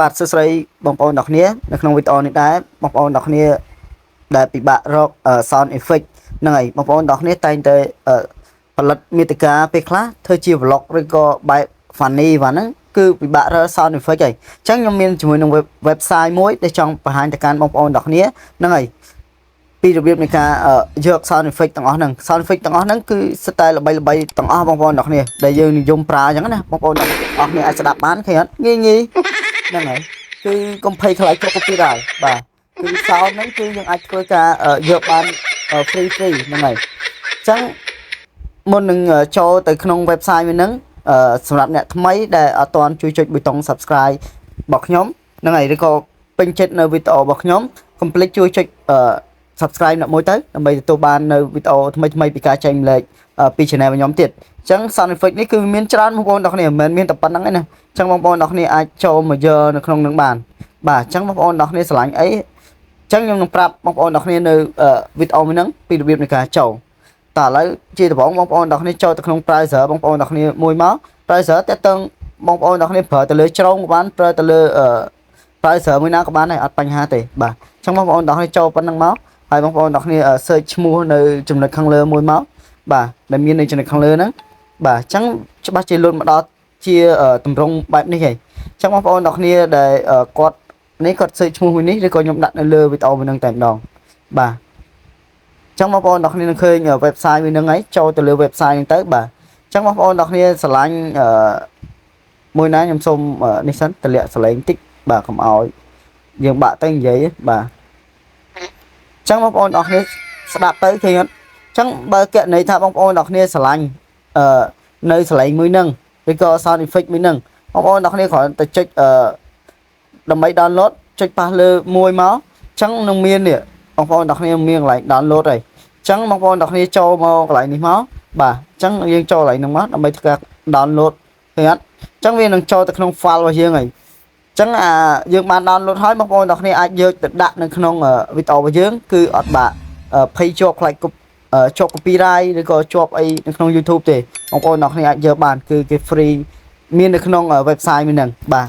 បាទសួស្តីបងប្អូនទាំងគ្នានៅក្នុងវីដេអូនេះដែរបងប្អូនទាំងគ្នាដែលពិបាករក sound effect ហ្នឹងហើយបងប្អូនទាំងគ្នាតែងតែផលិតមាតិកាពេលខ្លះធ្វើជា vlog ឬក៏បែប funny បាទហ្នឹងគឺពិបាករក sound effect ហើយអញ្ចឹងខ្ញុំមានជាមួយនឹង website មួយដែលចង់បង្ហាញទៅកាន់បងប្អូនទាំងគ្នាហ្នឹងហើយពីរបៀបនៃការយក sound effect ទាំងអស់ហ្នឹង sound effect ទាំងអស់ហ្នឹងគឺសិតតែល្បីៗទាំងអស់បងប្អូនទាំងគ្នាដែលយើងនិយមប្រើអញ្ចឹងណាបងប្អូនទាំងអស់គ្នាអាចស្ដាប់បានឃើញអត់ងាយហ្នឹងហើយគឺកុំភ័យខ្លាចចូល copyright បាទគឺ sound ហ្នឹងគឺយើងអាចធ្វើការយកបាន free ហ្នឹងហើយអញ្ចឹងមុននឹងចូលទៅក្នុង website មួយហ្នឹងសម្រាប់អ្នកថ្មីដែលអត់ទាន់ជួយចុចប៊ូតុង subscribe របស់ខ្ញុំហ្នឹងហើយឬក៏ពេញចិត្តនៅវីដេអូរបស់ខ្ញុំកុំភ្លេចជួយចុចsubscribe អ្នកមួយទៅដើម្បីទទួលបាននៅវីដេអូថ្មីៗពីការចែកម្លែកពី channel របស់ខ្ញុំទៀតអញ្ចឹង sound effect នេះគឺមានច្រើនបងប្អូនទាំងគ្នាមិនមែនមានតែប៉ុណ្្នឹងទេណាអញ្ចឹងបងប្អូនទាំងគ្នាអាចចូលមកយកនៅក្នុងនឹងបានបាទអញ្ចឹងបងប្អូនទាំងគ្នាឆ្លាញ់អីអញ្ចឹងខ្ញុំនឹងប្រាប់បងប្អូនទាំងគ្នានៅវីដេអូមួយហ្នឹងពីរបៀបនៃការចូលតើឥឡូវជាដំបូងបងប្អូនទាំងគ្នាចូលទៅក្នុង browser បងប្អូនទាំងគ្នាមួយមក browser តែតឹងបងប្អូនទាំងគ្នាប្រើទៅលើជ្រងក៏បានប្រើទៅលើ browser មួយណាក៏បានដែរអត់បញ្ហាទេបាទអញ្ចឹងបងប្អូនទាំងគ្នាចូលប៉ុណ្្នឹងមកហើយបងប្អូនទាំងគ្នា search ឈ្មោះនៅចំណុចខាងលើមួយមកបាទដែលមាននៅចំណុចខាងលើហ្នឹងបាទអញ្ចឹងច្បាស់ជាលុនមកដល់ជាតម្រងបែបនេះហើយអញ្ចឹងបងប្អូនទាំងគ្នាដែលគាត់នេះគាត់ search ឈ្មោះមួយនេះឬក៏ខ្ញុំដាក់នៅលើវីដេអូមួយហ្នឹងតែម្ដងបាទអញ្ចឹងបងប្អូនទាំងគ្នានឹងឃើញ website មួយហ្នឹងហើយចូលទៅលើ website ហ្នឹងទៅបាទអញ្ចឹងបងប្អូនទាំងគ្នាឆ្លាញ់មួយណាខ្ញុំសូមនេះសិនតម្លាក់សលេងតិចបាទកុំឲ្យយើងបាក់ទៅនិយាយបាទចឹងបងប្អូនទាំងគ្នាស្ដាប់ទៅឃើញអត់ចឹងបើកណីថាបងប្អូនទាំងគ្នាឆ្លាញ់នៅសលេងមួយហ្នឹងឬក៏ sound effect មួយហ្នឹងបងប្អូនទាំងគ្នាគ្រាន់តែចុចដើម្បី download ចុចប៉ះលើមួយមកចឹងនឹងមាននេះបងប្អូនទាំងគ្នាមានកន្លែង download ហើយចឹងបងប្អូនទាំងគ្នាចូលមកកន្លែងនេះមកបាទចឹងយើងចូលកន្លែងហ្នឹងមកដើម្បីធ្វើការ download ឃើញអត់ចឹងវានឹងចូលទៅក្នុង file របស់យើងហើយចឹងយើងបាន download ហើយបងប្អូនទាំងគ្នាអាចយកទៅដាក់នៅក្នុងវីដេអូរបស់យើងគឺអត់បាក់ភ័យជាប់ខ្លាចជាប់ copyright ឬក៏ជាប់អីនៅក្នុង YouTube ទេបងប្អូនទាំងគ្នាអាចយកបានគឺគេ free មាននៅក្នុង website មួយហ្នឹងបាទ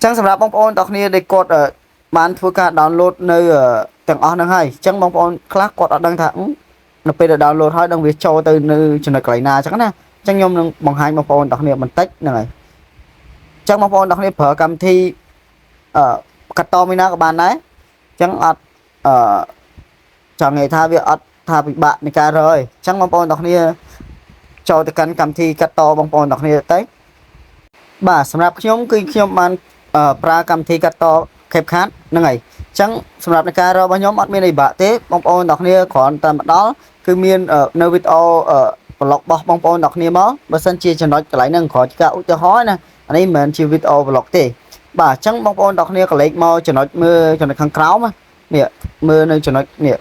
ចឹងសម្រាប់បងប្អូនទាំងគ្នាដែលគាត់បានធ្វើការ download នៅទាំងអស់ហ្នឹងហើយចឹងបងប្អូនខ្លះគាត់អត់ដឹងថានៅពេលដែល download ហើយដឹងវាចូលទៅនៅចំណុចកន្លែងណាចឹងណាចឹងខ្ញុំនឹងបង្ហាញបងប្អូនទាំងគ្នាបន្តិចហ្នឹងហើយចឹងបងប្អូនទាំងគ្នាប្រើកម្មវិធីកាត់តមួយណាក៏បានដែរចឹងអត់ចង់និយាយថាវាអត់ថាពិបាកនៃការរកអញ្ចឹងបងប្អូនទាំងគ្នាចូលទៅកាន់កម្មវិធីកាត់តបងប្អូនទាំងគ្នាទៅបាទសម្រាប់ខ្ញុំគឺខ្ញុំបានប្រើកម្មវិធីកាត់ត CapCut ហ្នឹងហើយអញ្ចឹងសម្រាប់នៃការរករបស់ខ្ញុំអត់មានអីបាក់ទេបងប្អូនទាំងគ្នាគ្រាន់តែមកដល់គឺមាននៅវីដេអូប្លុករបស់បងប្អូនទាំងគ្នាមកបើសិនជាចំណុចកន្លែងហ្នឹងគ្រាន់ជាការឧទាហរណ៍ណាអានេះមិនមែនជាវីដេអូ vlog ទេបាទអញ្ចឹងបងប្អូនទាំងគ្នាក៏លេខមកចំណុចមើលចំណុចខាងក្រោមនេះមើលនៅចំណុចនេះ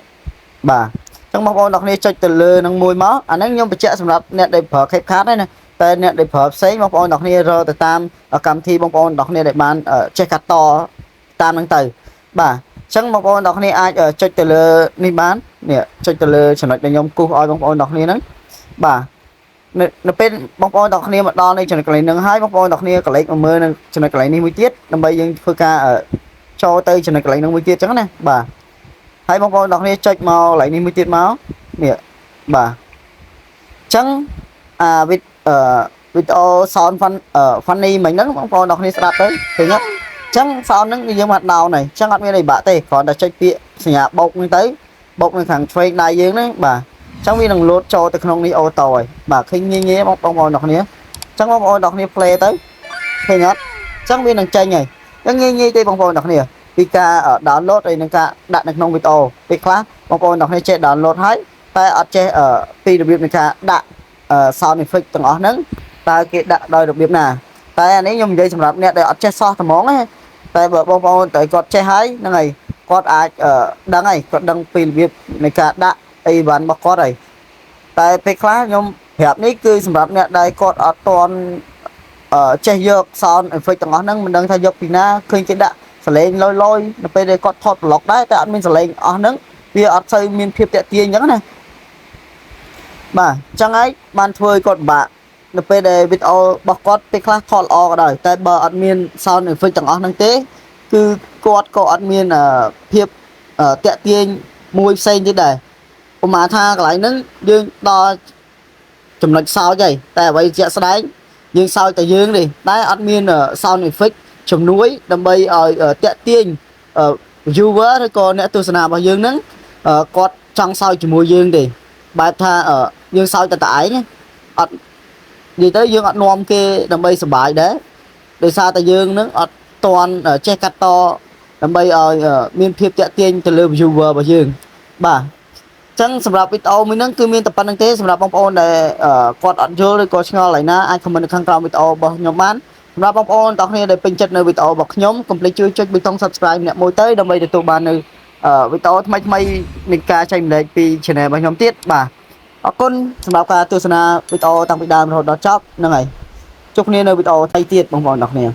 បាទអញ្ចឹងបងប្អូនទាំងគ្នាចុចទៅលើនឹងមួយមកអាហ្នឹងខ្ញុំបញ្ជាក់សម្រាប់អ្នកដែលប្រើ CapCut ទេណាតែអ្នកដែលប្រើផ្សេងបងប្អូនទាំងគ្នារកទៅតាមកម្មវិធីបងប្អូនទាំងគ្នាដែលបានចេះកាត់តតាមហ្នឹងទៅបាទអញ្ចឹងបងប្អូនទាំងគ្នាអាចចុចទៅលើនេះបាននេះចុចទៅលើចំណុចដែលខ្ញុំគូសឲ្យបងប្អូនទាំងគ្នាហ្នឹងបាទនៅពេលបងប្អូនទាំងគ្នាមកដល់នៅចំណុចកន្លែងហ្នឹងហើយបងប្អូនទាំងគ្នាក៏លេខមកមើលនៅចំណុចកន្លែងនេះមួយទៀតដើម្បីយើងធ្វើការចូលទៅចំណុចកន្លែងហ្នឹងមួយទៀតអញ្ចឹងណាបាទហើយបងប្អូនទាំងគ្នាចុចមកកន្លែងនេះមួយទៀតមកនេះបាទអញ្ចឹងវីដេអូ sound funny មិញហ្នឹងបងប្អូនទាំងគ្នាស្ដាប់ទៅឃើញអត់អញ្ចឹង sound ហ្នឹងយើងបាន down ហើយអញ្ចឹងអត់មានអីបាក់ទេគ្រាន់តែចុចពាក្យសញ្ញាបូកហ្នឹងទៅបូកនៅខាងឆ្វេងដៃយើងហ្នឹងបាទអញ្ចឹងវានឹងលោតចូលទៅក្នុងនេះអូតូហើយបាទឃើញងាយបងប្អូនទាំងគ្នាអញ្ចឹងបងប្អូនទាំងគ្នា play ទៅឃើញអត់អញ្ចឹងវានឹងចេញហើយអញ្ចឹងងាយទេបងប្អូនទាំងគ្នាពីការ download ហើយនឹងការដាក់នៅក្នុងវីដេអូពេលខ្លះបងប្អូនទាំងគ្នាចេះ download ហើយតែអត់ចេះពីរបៀបនៃការដាក់sound effect ទាំងអស់ហ្នឹងតើគេដាក់ដោយរបៀបណាតែអានេះខ្ញុំនិយាយសម្រាប់អ្នកដែលអត់ចេះសោះត្មងទេតែបើបងប្អូនតែគាត់ចេះហើយហ្នឹងហើយគាត់អាចដឹងហើយគាត់ដឹងពីរបៀបនៃការដាក់អីវ៉ាន់របស់គាត់ហើយតែពេលខ្លះខ្ញុំប្រាប់នេះគឺសម្រាប់អ្នកដែលគាត់អត់ទាន់ចេះយក sound effect ទាំងអស់ហ្នឹងមិនដឹងថាយកពីណាឃើញគេដាក់សលេងលយនៅពេលដែលគាត់ថត vlog ដែរតែអត់មានសលេងអស់ហ្នឹងវាអត់សូវមានភាពតាក់ទាញអញ្ចឹងណាបាទអញ្ចឹងហើយបានធ្វើឲ្យគាត់ពិបាក នៅពេលដែលវីដេអូរបស់គាត់ពេលខ្លះថតល្អក៏ដោយតែបើអត់មាន sound effect ទាំងអស់ហ្នឹងទេគឺគាត់ក៏អត់មានភាពតាក់ទាញមួយផ្សេងទៀតដែរឧបមាថាកន្លែងហ្នឹងយើងដល់ចំណុចសោចហើយតែអ្វីជាក់ស្ដែងយើងសើចតែយើងទេតែអត់មាន sound effect ជំនួយដើម្បីឲ្យតាក់ទាញ viewer ឬក៏អ្នកទស្សនារបស់យើងហ្នឹងគាត់ចង់សើចជាមួយយើងទេបែបថាយើងសើចតែឯងអត់និយាយទៅយើងអត់នាំគេដើម្បីសុបាយដែរដោយសារតែយើងហ្នឹងអត់តន់ចេះកាត់តដើម្បីឲ្យមានភាពតាក់ទាញទៅលើ viewer របស់យើងបាទចឹងសម្រាប់វីដេអូមួយហ្នឹងគឺមានតែប៉ុណ្្នឹងទេសម្រាប់បងប្អូនដែលគាត់អត់យល់ឬក៏ឆ្ងល់ហើយណាអាច comment នៅខាងក្រោមវីដេអូរបស់ខ្ញុំបានសម្រាប់បងប្អូនទាំងគ្នាដែលពេញចិត្តនៅវីដេអូរបស់ខ្ញុំកុំភ្លេចជួយចុចប៊ូតុង Subscribe ម្នាក់មួយទៅដើម្បីទទួលបាននៅវីដេអូថ្មីៗនៃការចែកម្លែកពី Channel របស់ខ្ញុំទៀតបាទអរគុណសម្រាប់ការទស្សនាវីដេអូតាំងពីដើមរហូតដល់ចប់ហ្នឹងហើយជួបគ្នានៅវីដេអូថ្មីទៀតបងប្អូនទាំងគ្នា